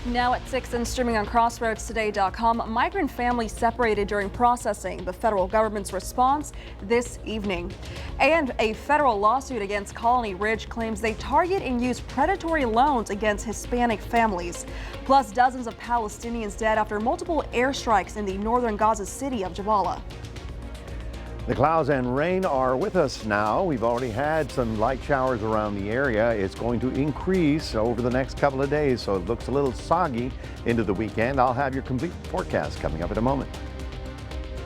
Now at 6 and streaming on crossroadstoday.com, migrant families separated during processing, the federal government's response this evening. And a federal lawsuit against Colony Ridge claims they target and use predatory loans against Hispanic families. Plus, dozens of Palestinians dead after multiple airstrikes in the northern Gaza city of Jabalah. The clouds and rain are with us now. We've already had some light showers around the area. It's going to increase over the next couple of days, so it looks a little soggy into the weekend. I'll have your complete forecast coming up in a moment.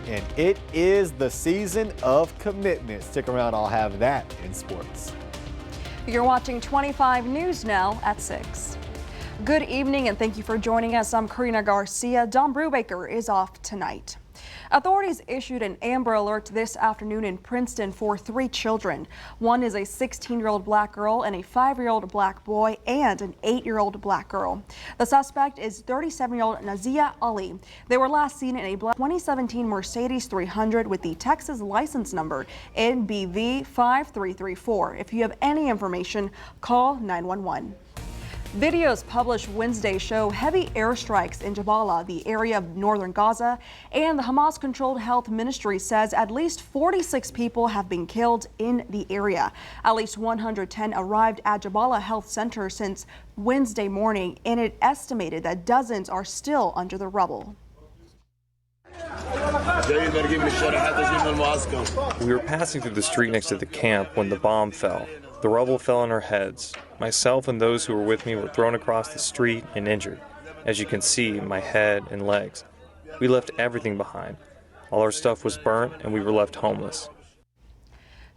And it is the season of commitment. Stick around, I'll have that in sports. You're watching 25 News now at 6. Good evening and thank you for joining us. I'm Karina Garcia. Don Brubaker is off tonight. Authorities issued an Amber Alert this afternoon in Princeton for 3 children. One is a 16-year-old black girl and a 5-year-old black boy and an 8-year-old black girl. The suspect is 37-year-old Nazia Ali. They were last seen in a black 2017 Mercedes 300 with the Texas license number NBV 5334. If you have any information, call 911. Videos published Wednesday show heavy airstrikes in Jabalah, the area of northern Gaza, and the Hamas-controlled health ministry says at least 46 people have been killed in the area. At least 110 arrived at Jabalah Health Center since Wednesday morning, and it estimated that dozens are still under the rubble. We were passing through the street next to the camp when the bomb fell. The rubble fell on our heads. Myself and those who were with me were thrown across the street and injured. As you can see, my head and legs. We left everything behind. All our stuff was burnt and we were left homeless.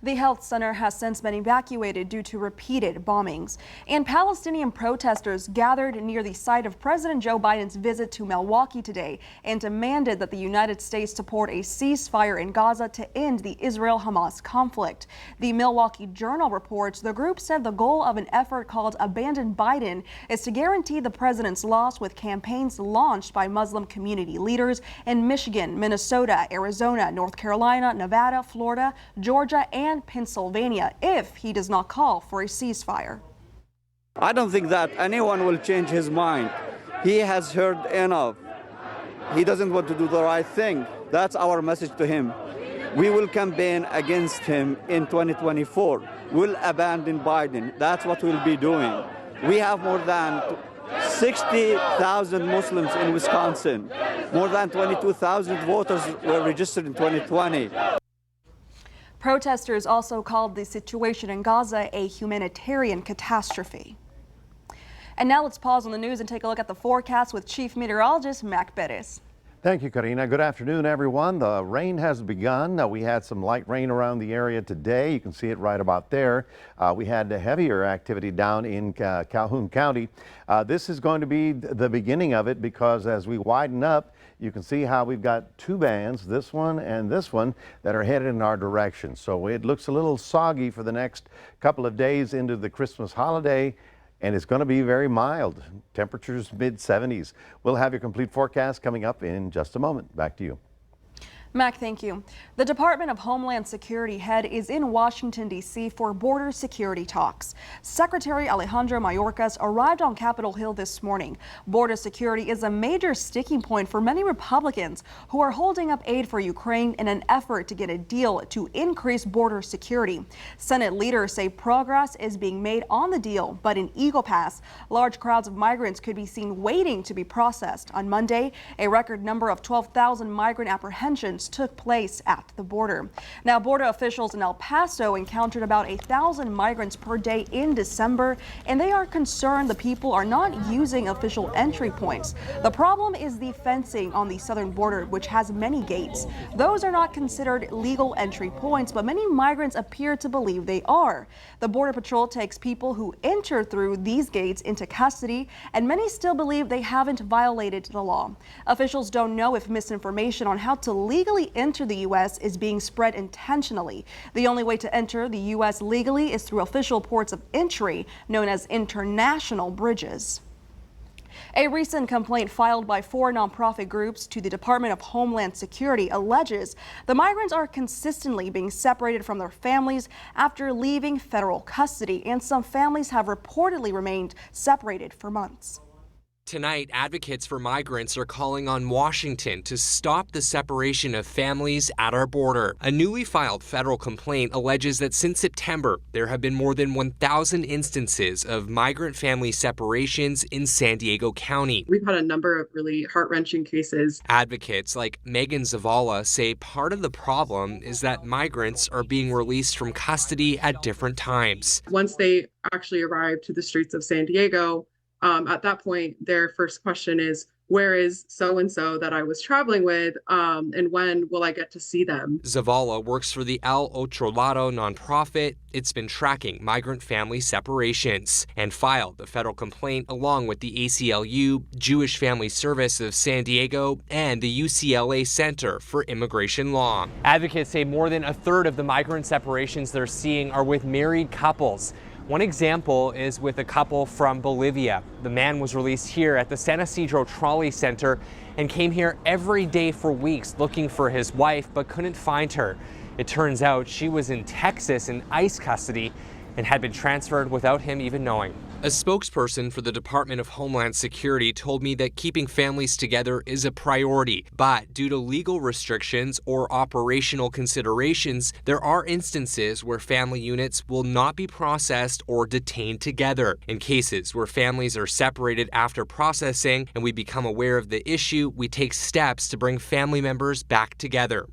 The health center has since been evacuated due to repeated bombings. And Palestinian protesters gathered near the site of President Joe Biden's visit to Milwaukee today and demanded that the United States support a ceasefire in Gaza to end the Israel-Hamas conflict. The Milwaukee Journal reports the group said the goal of an effort called Abandon Biden is to guarantee the president's loss with campaigns launched by Muslim community leaders in Michigan, Minnesota, Arizona, North Carolina, Nevada, Florida, Georgia, and Pennsylvania if he does not call for a ceasefire. I don't think that anyone will change his mind. He has heard enough. He doesn't want to do the right thing. That's our message to him. We will campaign against him in 2024. We'll abandon Biden. That's what we'll be doing. We have more than 60,000 Muslims in Wisconsin. More than 22,000 voters were registered in 2020. Protesters also called the situation in Gaza a humanitarian catastrophe. And now let's pause on the news and take a look at the forecast with Chief Meteorologist Mac Perez. Thank you, Karina. Good afternoon, everyone. The rain has begun. We had some light rain around the area today. You can see it right about there. We had heavier activity down in Calhoun County. This is going to be the beginning of it because as we widen up, you can see how we've got 2 bands, this one and this one, that are headed in our direction. So it looks a little soggy for the next couple of days into the Christmas holiday, and it's going to be very mild. Temperatures mid-70s. We'll have your complete forecast coming up in just a moment. Back to you. Mac, thank you. The Department of Homeland Security head is in Washington, D.C. for border security talks. Secretary Alejandro Mayorkas arrived on Capitol Hill this morning. Border security is a major sticking point for many Republicans who are holding up aid for Ukraine in an effort to get a deal to increase border security. Senate leaders say progress is being made on the deal, but in Eagle Pass, large crowds of migrants could be seen waiting to be processed. On Monday, a record number of 12,000 migrant apprehensions took place at the border. Now, border officials in El Paso encountered about 1,000 migrants per day in December, and they are concerned the people are not using official entry points. The problem is the fencing on the southern border, which has many gates. Those are not considered legal entry points, but many migrants appear to believe they are. The Border Patrol takes people who enter through these gates into custody, and many still believe they haven't violated the law. Officials don't know if misinformation on how to legally enter the U.S. is being spread intentionally. The only way to enter the U.S. legally is through official ports of entry, known as international bridges. A recent complaint filed by 4 nonprofit groups to the Department of Homeland Security alleges the migrants are consistently being separated from their families after leaving federal custody, and some families have reportedly remained separated for months. Tonight, advocates for migrants are calling on Washington to stop the separation of families at our border. A newly filed federal complaint alleges that since September, there have been more than 1,000 instances of migrant family separations in San Diego County. We've had a number of really heart-wrenching cases. Advocates like Megan Zavala say part of the problem is that migrants are being released from custody at different times. Once they actually arrive to the streets of San Diego, at that point, their first question is, where is so-and-so that I was traveling with, and when will I get to see them? Zavala works for the El Otro Lado nonprofit. It's been tracking migrant family separations and filed the federal complaint along with the ACLU, Jewish Family Service of San Diego, and the UCLA Center for Immigration Law. Advocates say more than a third of the migrant separations they're seeing are with married couples. One example is with a couple from Bolivia. The man was released here at the San Isidro Trolley Center and came here every day for weeks looking for his wife, but couldn't find her. It turns out she was in Texas in ICE custody and had been transferred without him even knowing. A spokesperson for the Department of Homeland Security told me that keeping families together is a priority, but due to legal restrictions or operational considerations, there are instances where family units will not be processed or detained together. In cases where families are separated after processing and we become aware of the issue, we take steps to bring family members back together.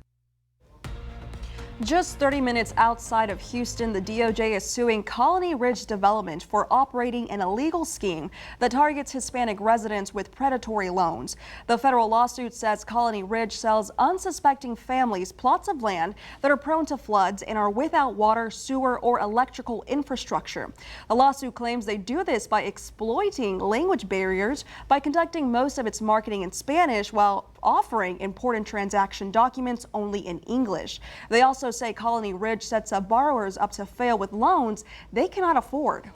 Just 30 minutes outside of Houston, the DOJ is suing Colony Ridge Development for operating an illegal scheme that targets Hispanic residents with predatory loans. The federal lawsuit says Colony Ridge sells unsuspecting families plots of land that are prone to floods and are without water, sewer, or electrical infrastructure. The lawsuit claims they do this by exploiting language barriers by conducting most of its marketing in Spanish while offering important transaction documents only in English. They also say Colony Ridge sets up borrowers up to fail with loans they cannot afford.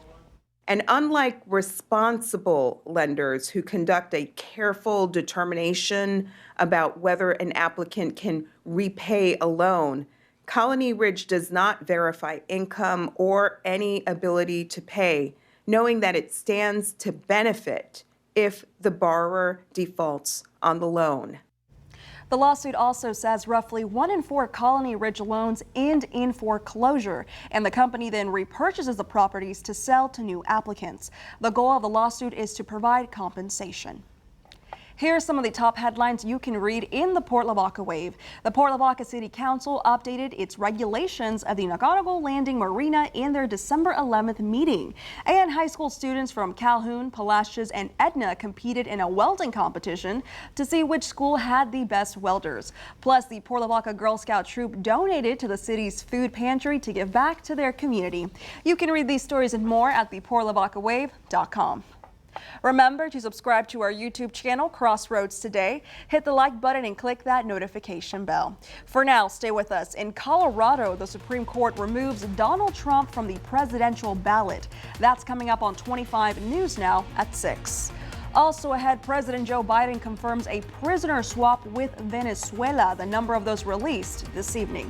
And unlike responsible lenders who conduct a careful determination about whether an applicant can repay a loan, Colony Ridge does not verify income or any ability to pay, knowing that it stands to benefit if the borrower defaults on the loan. The lawsuit also says roughly 1 in 4 Colony Ridge loans end in foreclosure, and the company then repurchases the properties to sell to new applicants. The goal of the lawsuit is to provide compensation. Here are some of the top headlines you can read in the Port Lavaca Wave. The Port Lavaca City Council updated its regulations of the Nagarago Landing Marina in their December 11th meeting. And high school students from Calhoun, Palacios, and Edna competed in a welding competition to see which school had the best welders. Plus, the Port Lavaca Girl Scout troop donated to the city's food pantry to give back to their community. You can read these stories and more at theportlavacawave.com. Remember to subscribe to our YouTube channel, Crossroads Today. Hit the like button and click that notification bell. For now, stay with us. In Colorado, the Supreme Court removes Donald Trump from the presidential ballot. That's coming up on 25 News Now at 6. Also ahead, President Joe Biden confirms a prisoner swap with Venezuela, the number of those released this evening.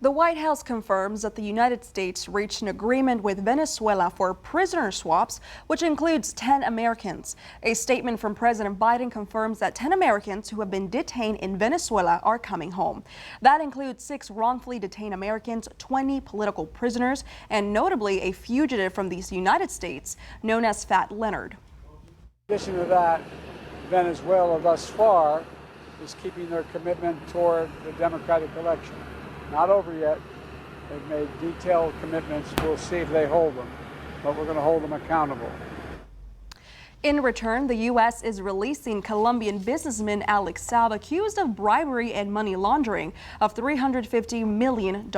The White House confirms that the United States reached an agreement with Venezuela for prisoner swaps, which includes 10 Americans. A statement from President Biden confirms that 10 Americans who have been detained in Venezuela are coming home. That includes 6 wrongfully detained Americans, 20 political prisoners, and notably a fugitive from the United States known as Fat Leonard. In addition to that, Venezuela thus far is keeping their commitment toward the democratic election. Not over yet. They've made detailed commitments. We'll see if they hold them, but we're going to hold them accountable. In return, the U.S. is releasing Colombian businessman Alex Saab, accused of bribery and money laundering of $350 million.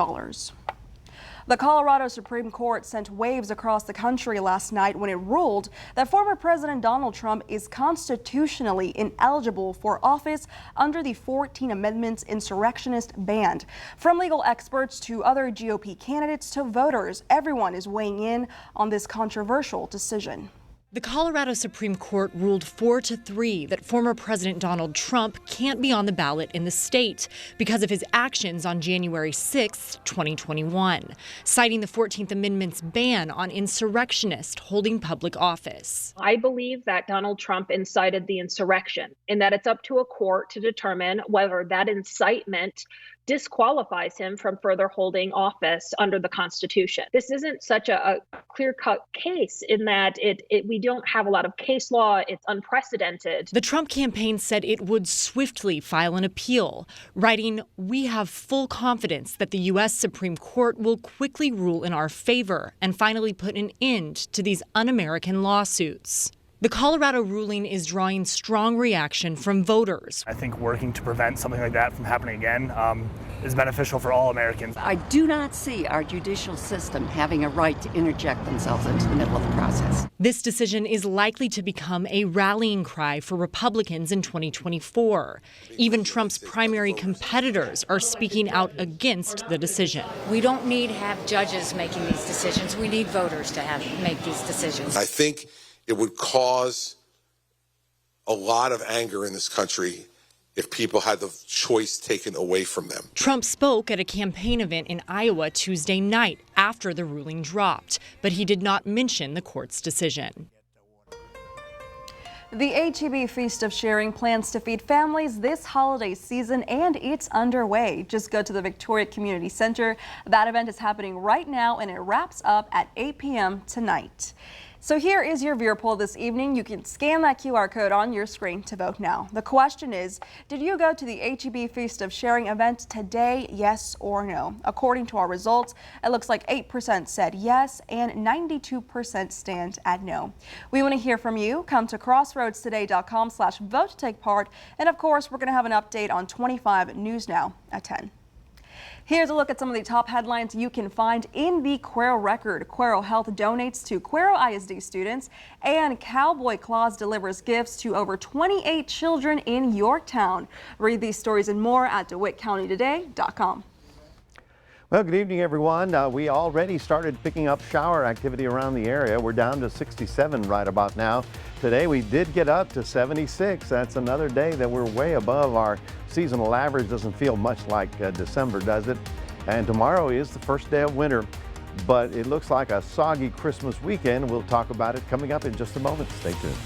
The Colorado Supreme Court sent waves across the country last night when it ruled that former President Donald Trump is constitutionally ineligible for office under the 14th Amendment's insurrectionist ban. From legal experts to other GOP candidates to voters, everyone is weighing in on this controversial decision. The Colorado Supreme Court ruled 4-3 that former President Donald Trump can't be on the ballot in the state because of his actions on January 6, 2021, citing the 14th Amendment's ban on insurrectionists holding public office. I believe that Donald Trump incited the insurrection and that it's up to a court to determine whether that incitement disqualifies him from further holding office under the Constitution. This isn't such a clear-cut case in that we don't have a lot of case law. It's unprecedented. The Trump campaign said it would swiftly file an appeal, writing, "We have full confidence that the U.S. Supreme Court will quickly rule in our favor and finally put an end to these un-American lawsuits." The Colorado ruling is drawing strong reaction from voters. I think working to prevent something like that from happening again is beneficial for all Americans. I do not see our judicial system having a right to interject themselves into the middle of the process. This decision is likely to become a rallying cry for Republicans in 2024. Even Trump's primary competitors are speaking out against the decision. We don't need to have judges making these decisions. We need voters to make these decisions. I think it would cause a lot of anger in this country if people had the choice taken away from them. Trump spoke at a campaign event in Iowa Tuesday night after the ruling dropped, but he did not mention the court's decision. The H-E-B Feast of Sharing plans to feed families this holiday season, and it's underway. Just go to the Victoria Community Center. That event is happening right now, and it wraps up at 8 p.m. tonight. So here is your viewer poll this evening. You can scan that QR code on your screen to vote now. The question is, did you go to the H-E-B Feast of Sharing event today, yes or no? According to our results, it looks like 8% said yes and 92% stand at no. We want to hear from you. Come to crossroadstoday.com/vote to take part. And of course, we're going to have an update on 25 News Now at 10. Here's a look at some of the top headlines you can find in the Cuero Record. Cuero Health donates to Cuero ISD students, and Cowboy Claus delivers gifts to over 28 children in Yorktown. Read these stories and more at DeWittCountyToday.com. Well, good evening, everyone. We already started picking up shower activity around the area. We're down to 67 right about now. Today we did get up to 76. That's another day that we're way above our seasonal average. Doesn't feel much like December, does it? And tomorrow is the first day of winter, but it looks like a soggy Christmas weekend. We'll talk about it coming up in just a moment. Stay tuned.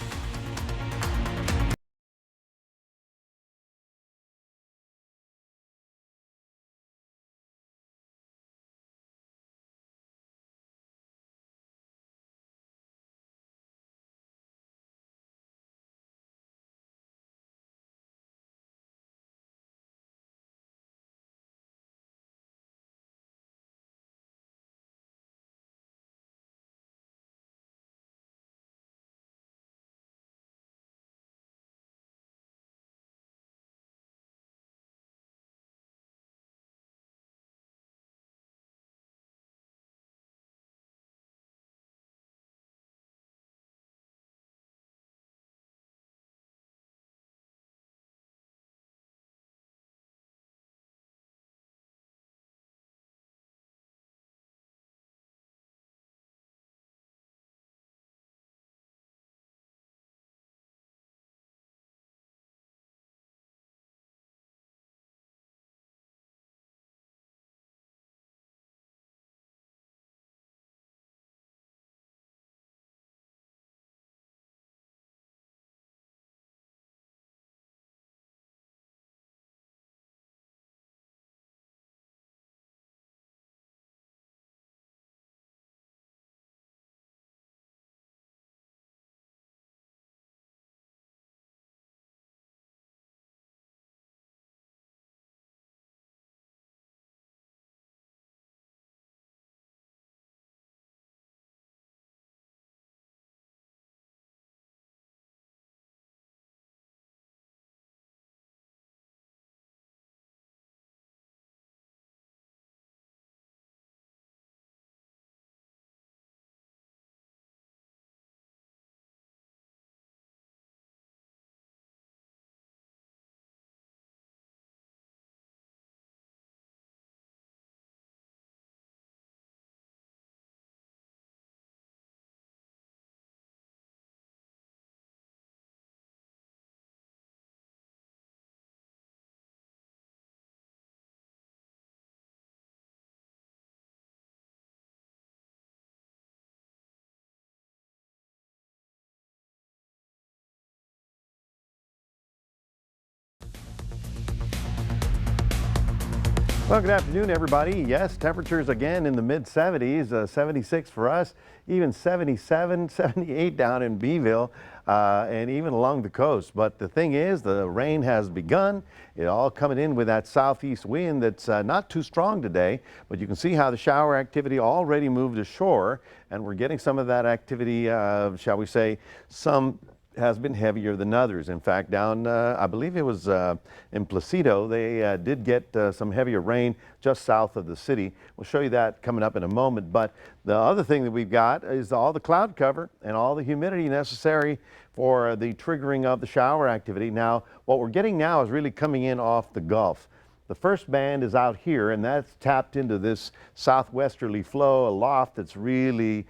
Well, good afternoon, everybody. Yes, temperatures again in the mid 70s, 76 for us, even 77, 78 down in Beeville, and even along the coast. But the thing is, the rain has begun. It all coming in with that southeast wind that's not too strong today, but you can see how the shower activity already moved ashore, and we're getting some of that activity, shall we say, some has been heavier than others. In fact, down, I believe it was in Placido, they did get some heavier rain just south of the city. We'll show you that coming up in a moment. But the other thing that we've got is all the cloud cover and all the humidity necessary for the triggering of the shower activity. Now, what we're getting now is really coming in off the Gulf. The first band is out here, and that's tapped into this southwesterly flow aloft that's really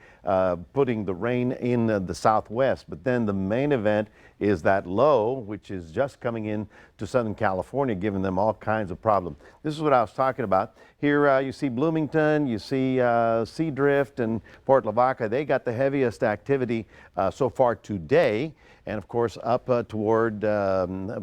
putting the rain in the southwest. But then the main event is that low, which is just coming in to Southern California, giving them all kinds of problems. This is what I was talking about. Here you see Bloomington, you see Seadrift and Port Lavaca. They got the heaviest activity so far today. And of course, up toward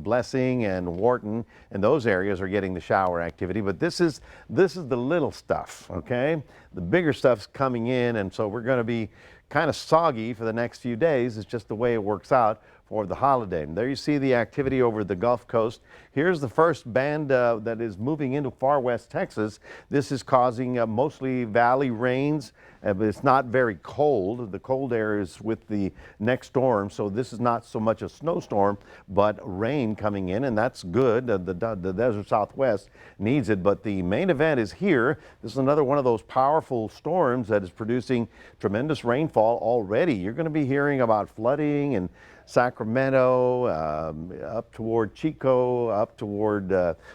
Blessing and Wharton, and those areas are getting the shower activity. But this is the little stuff, okay? The bigger stuff's coming in, and so we're going to be kind of soggy for the next few days. It's just the way it works out for the holiday. And there you see the activity over the Gulf Coast. Here's the first band that is moving into far west Texas. This is causing mostly valley rains, but it's not very cold. The cold air is with the next storm, so this is not so much a snowstorm, but rain coming in, and that's good. The desert Southwest needs it, but the main event is here. This is another one of those powerful storms that is producing tremendous rainfall already. You're going to be hearing about flooding and Sacramento, up toward Chico, up toward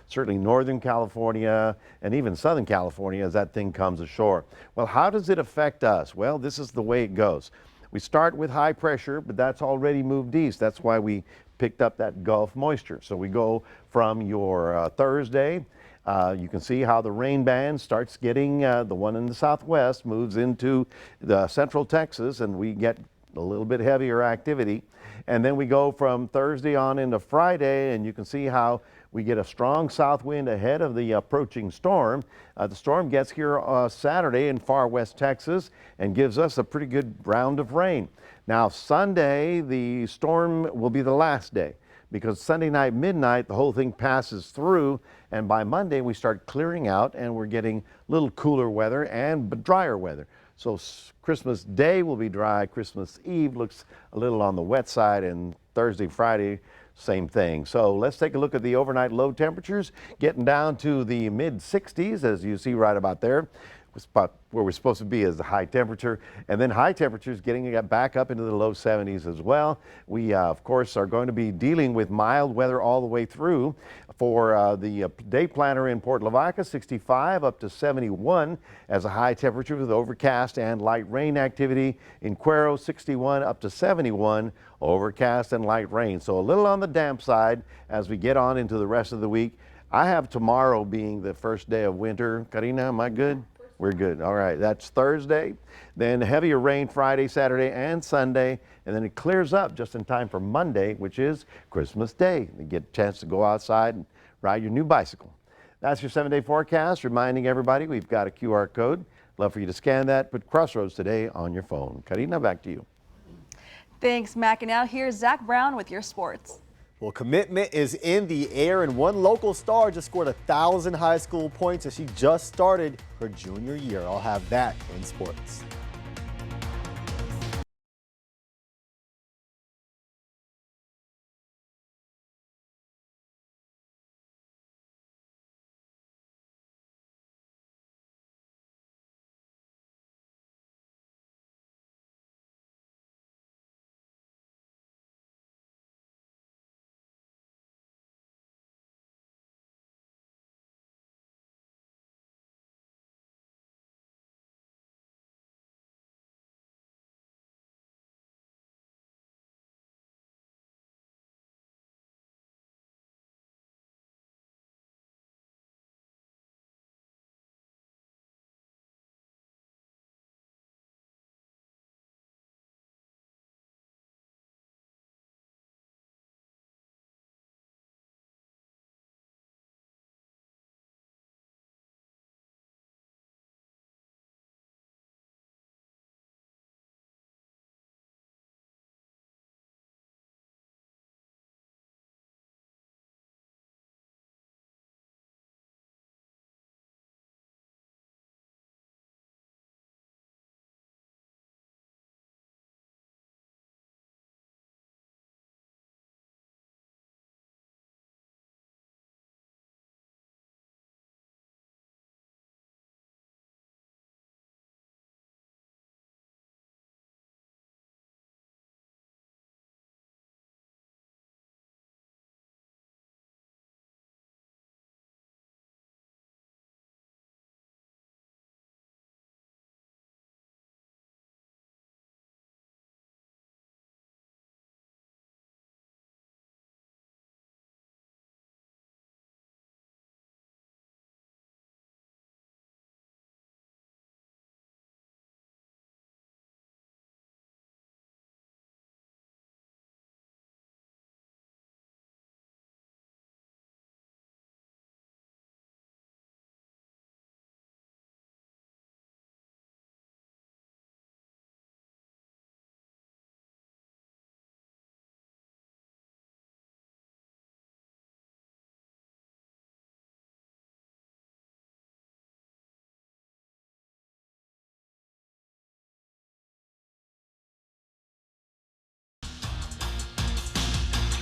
certainly Northern California and even Southern California as that thing comes ashore. Well, how does it affect us? Well, this is the way it goes. We start with high pressure, but that's already moved east. That's why we picked up that Gulf moisture. So we go from your Thursday. You can see how the rain band starts getting, the one in the southwest moves into the central Texas, and we get a little bit heavier activity. And then we go from Thursday on into Friday, and you can see how we get a strong south wind ahead of the approaching storm. The storm gets here Saturday in far west Texas and gives us a pretty good round of rain. Now Sunday, the storm will be the last day, because Sunday night, midnight, the whole thing passes through, and by Monday we start clearing out and we're getting a little cooler weather and drier weather. So Christmas Day will be dry. Christmas Eve looks a little on the wet side, and Thursday, Friday, same thing. So let's take a look at the overnight low temperatures, getting down to the mid 60s, as you see right about there. Spot where we're supposed to be is the high temperature, and then high temperatures getting back up into the low 70s as well. We of course are going to be dealing with mild weather all the way through. For the day planner in Port Lavaca, 65 up to 71 as a high temperature with overcast and light rain activity. In Cuero, 61 up to 71, overcast and light rain. So a little on the damp side as we get on into the rest of the week. I have tomorrow being the first day of winter. Karina, am I good? We're good. All right, that's Thursday. Then heavier rain Friday, Saturday, and Sunday. And then it clears up just in time for Monday, which is Christmas Day. You get a chance to go outside and ride your new bicycle. That's your 7-day forecast, reminding everybody we've got a QR code. Love for you to scan that. Put Crossroads Today on your phone. Karina, back to you. Thanks, Mac. And now here's Zach Brown with your sports. Well, commitment is in the air, and one local star just scored 1,000 high school points as she just started her junior year. I'll have that in sports.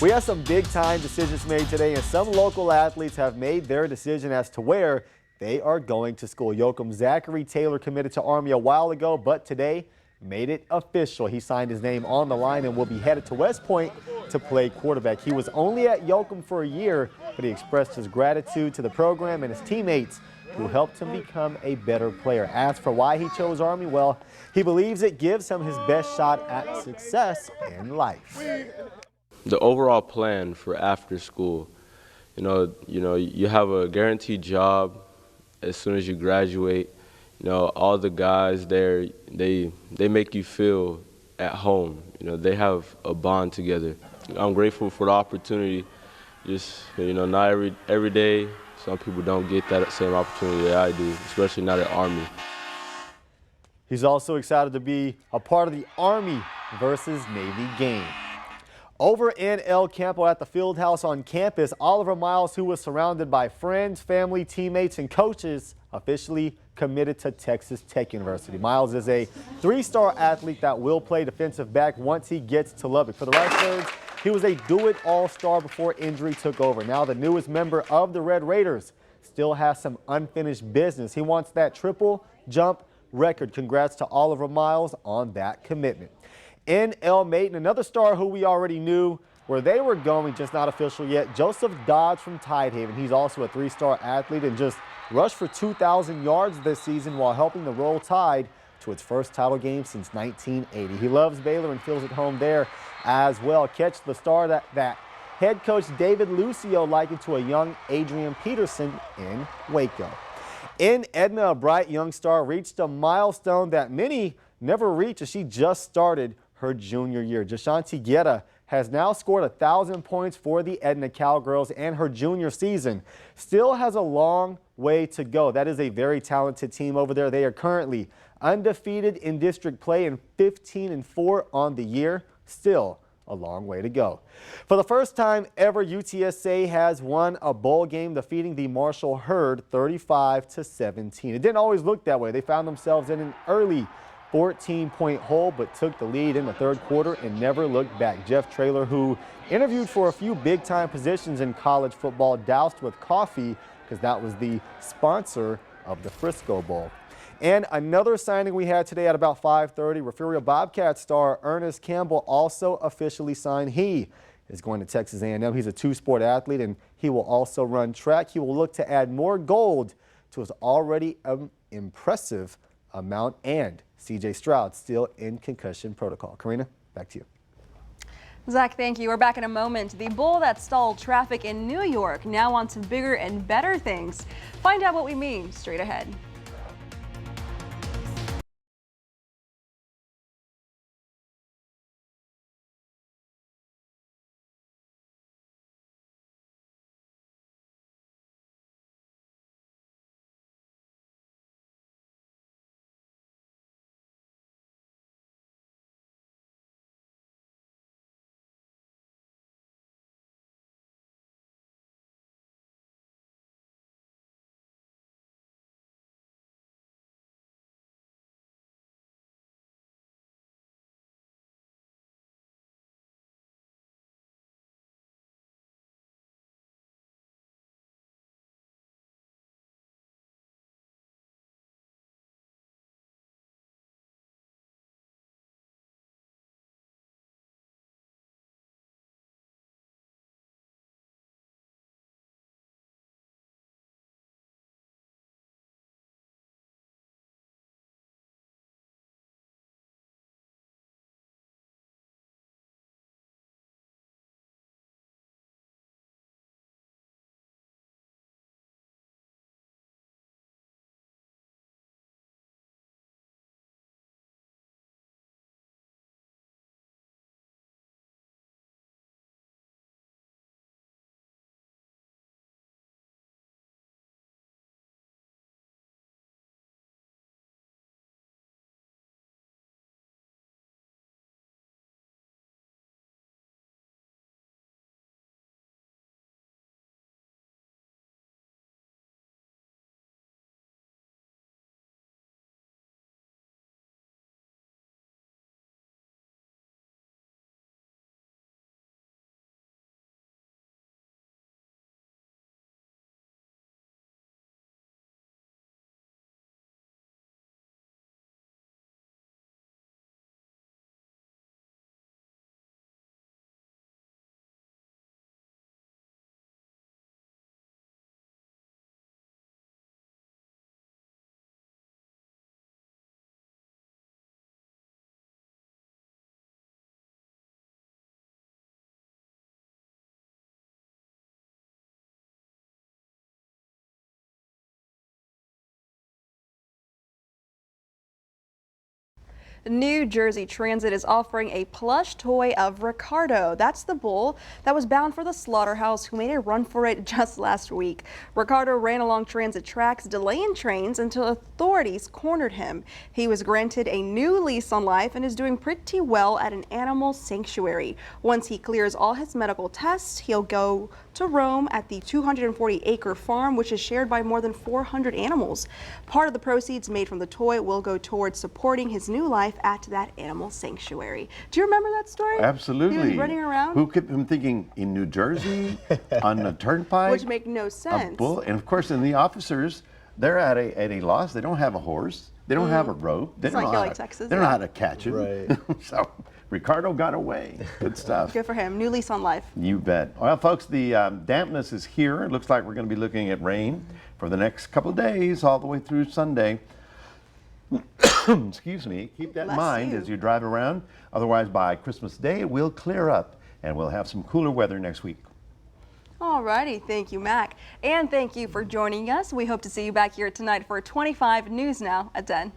We have some big-time decisions made today, and some local athletes have made their decision as to where they are going to school. Yoakum Zachary Taylor committed to Army a while ago, but today made it official. He signed his name on the line and will be headed to West Point to play quarterback. He was only at Yoakum for a year, but he expressed his gratitude to the program and his teammates who helped him become a better player. As for why he chose Army, well, he believes it gives him his best shot at success in life. The overall plan for after school, you have a guaranteed job as soon as you graduate. All the guys there, they make you feel at home. They have a bond together. I'm grateful for the opportunity. Just, not every day, some people don't get that same opportunity that I do, especially not at Army. He's also excited to be a part of the Army versus Navy game. Over in El Campo at the field house on campus, Oliver Miles, who was surrounded by friends, family, teammates, and coaches, officially committed to Texas Tech University. Miles is a three-star athlete that will play defensive back once he gets to Lubbock. For the Redbirds, he was a do-it all-star before injury took over. Now the newest member of the Red Raiders still has some unfinished business. He wants that triple jump record. Congrats to Oliver Miles on that commitment. In El Maton, another star who we already knew where they were going, just not official yet, Joseph Dodge from Tidehaven. He's also a three-star athlete and just rushed for 2,000 yards this season while helping the Roll Tide to its first title game since 1980. He loves Baylor and feels at home there as well. Catch the star that head coach David Lucio likened to a young Adrian Peterson in Waco. In Edna, a bright young star reached a milestone that many never reach as she just started her junior year. Jashanti Guerra has now scored 1,000 points for the Edna Cowgirls, and her junior season still has a long way to go. That is a very talented team over there. They are currently undefeated in district play and 15-4 on the year. Still a long way to go. For the first time ever, UTSA has won a bowl game, defeating the Marshall Herd 35-17. It didn't always look that way. They found themselves in an early 14-point hole, but took the lead in the third quarter and never looked back. Jeff Traylor, who interviewed for a few big-time positions in college football, doused with coffee because that was the sponsor of the Frisco Bowl. And another signing we had today at about 5:30, Refugio Bobcat star Ernest Campbell also officially signed. He is going to Texas A&M. He's a two-sport athlete, and he will also run track. He will look to add more gold to his already impressive amount, and C.J. Stroud still in concussion protocol. Karina, back to you. Zach, thank you. We're back in a moment. The bull that stalled traffic in New York now wants bigger and better things. Find out what we mean straight ahead. New Jersey Transit is offering a plush toy of Ricardo. That's the bull that was bound for the slaughterhouse who made a run for it just last week. Ricardo ran along transit tracks, delaying trains until authorities cornered him. He was granted a new lease on life and is doing pretty well at an animal sanctuary. Once he clears all his medical tests, he'll go to roam at the 240-acre farm, which is shared by more than 400 animals. Part of the proceeds made from the toy will go towards supporting his new life at that animal sanctuary. Do you remember that story? Absolutely. He was running around. Who kept him thinking in New Jersey on the turnpike? Which make no sense. A bull, and of course, in the officers, they're at a loss. They don't have a horse. They don't have a rope. They It's don't like know here, how like to, Texas, They don't know yeah. how to catch it. Right. So Ricardo got away. Good stuff. Good for him. New lease on life. You bet. Well, folks, the dampness is here. It looks like we're going to be looking at rain for the next couple of days, all the way through Sunday. Excuse me. Keep that in mind as you drive around. Otherwise, by Christmas Day, it will clear up, and we'll have some cooler weather next week. Alrighty, thank you, Mac. And thank you for joining us. We hope to see you back here tonight for 25 News Now at 10.